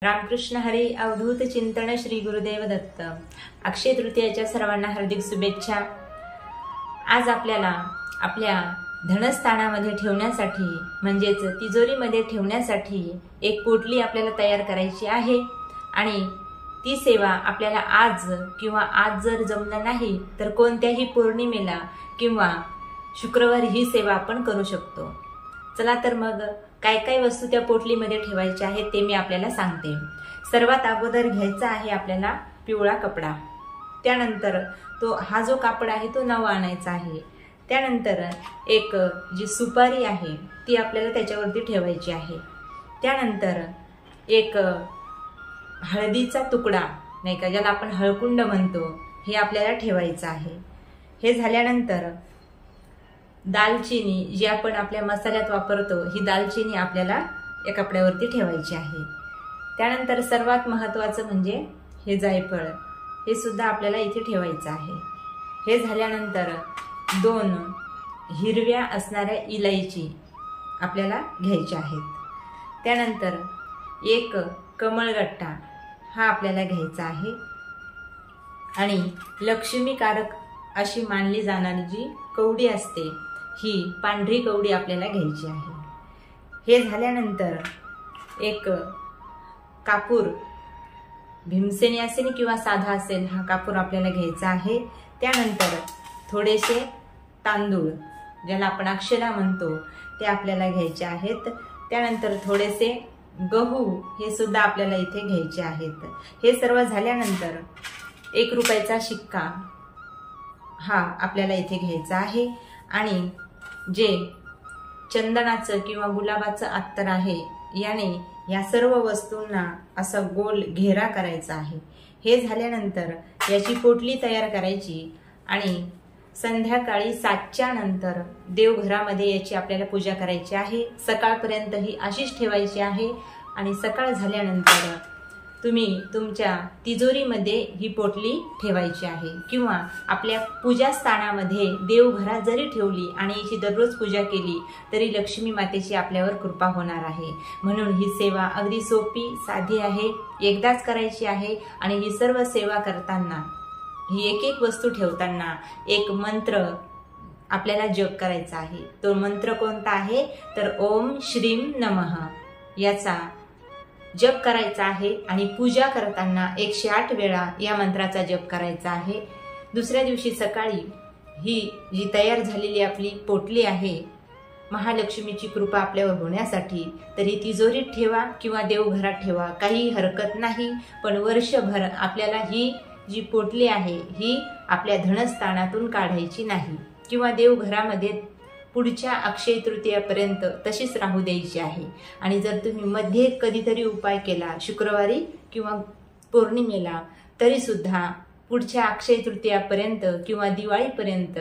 रामकृष्ण हरी अवधूत चिंतन श्री गुरुदेव दत्त। अक्षय तृतीयाच्या सर्वांना हार्दिक शुभेच्छा। आज आपल्याला आपल्या धनस्थानामध्ये ठेवण्यासाठी म्हणजेच तिजोरीमध्ये ठेवण्यासाठी एक पोटली आपल्याला तयार करायची आहे आणि ती सेवा आपल्याला आज किंवा आज जर जमलं नाही तर कोणत्याही पौर्णिमेला किंवा शुक्रवारी ही सेवा आपण करू शकतो। चला तर मग काय काय वस्तू त्या पोटलीमध्ये ठेवायच्या आहेत ते मी आपल्याला सांगते। सर्वात अगोदर घ्यायचा आहे आपल्याला पिवळा कपडा। त्यानंतर हा जो कापड आहे तो नवा आणायचा आहे। त्यानंतर एक जी सुपारी आहे ती आपल्याला त्याच्यावरती ठेवायची आहे। त्यानंतर एक हळदीचा तुकडा नाही का, ज्याला आपण हळकुंड म्हणतो, हे आपल्याला ठेवायचं आहे। हे झाल्यानंतर दालचिनी जी आपण आपल्या मसाल्यात वापरतो, ही दालचिनी आपल्याला या कपड्यावरती ठेवायची आहे। त्यानंतर सर्वात महत्त्वाचं म्हणजे हे जायफळ, हे सुद्धा आपल्याला इथे ठेवायचं आहे। हे झाल्यानंतर 2 हिरव्या असणाऱ्या इलायची आपल्याला घ्यायच्या आहेत। त्यानंतर एक कमळगट्टा हा आपल्याला घ्यायचा आहे आणि लक्ष्मीकारक अशी मानली जाणारी जी कवडी असते, ही पांढरी कवडी आपल्याला घ्यायची आहे। हे झाल्यानंतर एक कापूर, भीमसेनी असेल किंवा साधा असेल, हा कापूर आपल्याला घ्यायचा आहे। त्यानंतर थोडेसे तांदूळ ज्याला आपण अक्षरा म्हणतो ते आपल्याला घ्यायचे आहेत। त्यानंतर थोडेसे गहू हे सुद्धा आपल्याला इथे घ्यायचे आहेत। हे सर्व झाल्यानंतर 1 रुपयाचा शिक्का हा आपल्याला इथे घ्यायचा आहे आणि जे चंदनाचं किंवा गुलाबाचं अत्तर आहे याने या सर्व वस्तूंना असा गोल घेरा करायचा आहे। हे झाल्यानंतर याची पोटली तयार करायची आणि संध्याकाळी 7च्या नंतर देवघरामध्ये याची आपल्याला पूजा करायची आहे। सकाळपर्यंत ही अशीच ठेवायची आहे आणि सकाळ झाल्यानंतर तुम्ही तुमच्या तिजोरीमध्ये ही पोटली ठेवायची आहे किंवा आपल्या पूजास्थानामध्ये देवघरात जरी ठेवली आणि हिची दररोज पूजा केली तरी लक्ष्मी मातेची आपल्यावर कृपा होणार आहे। म्हणून ही सेवा अगदी सोपी साधी आहे, एकदाच करायची आहे आणि ही सर्व सेवा करताना ही एक वस्तू ठेवताना एक मंत्र आपल्याला जप करायचा आहे। तो मंत्र कोणता आहे तर ओम श्रीम नमः याचा जप करायचा आहे आणि पूजा करताना 108 वेळा या मंत्राचा जप करायचा आहे। दुसऱ्या दिवशी सकाळी ही जी तयार झालेली आपली पोटली आहे, महालक्ष्मीची कृपा आपल्यावर होण्यासाठी, तरी तिजोरीत ठेवा किंवा देवघरात ठेवा, काही हरकत नाही। पण वर्षभर आपल्याला ही जी पोटली आहे ही आपल्या धनस्थानातून काढायची नाही किंवा देवघरामध्ये पुढच्या अक्षय तृतीयापर्यंत तशीच राहू द्यायची आहे। आणि जर तुम्ही मध्ये कधीतरी उपाय केला शुक्रवारी किंवा पौर्णिमेला तरी सुद्धा पुढच्या अक्षय तृतीयापर्यंत किंवा दिवाळीपर्यंत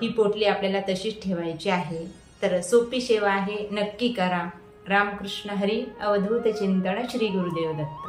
ही पोटली आपल्याला तशीच ठेवायची आहे। तर सोपी सेवा आहे, नक्की करा। रामकृष्ण हरी अवधूत चिंतन श्री गुरुदेव दत्त।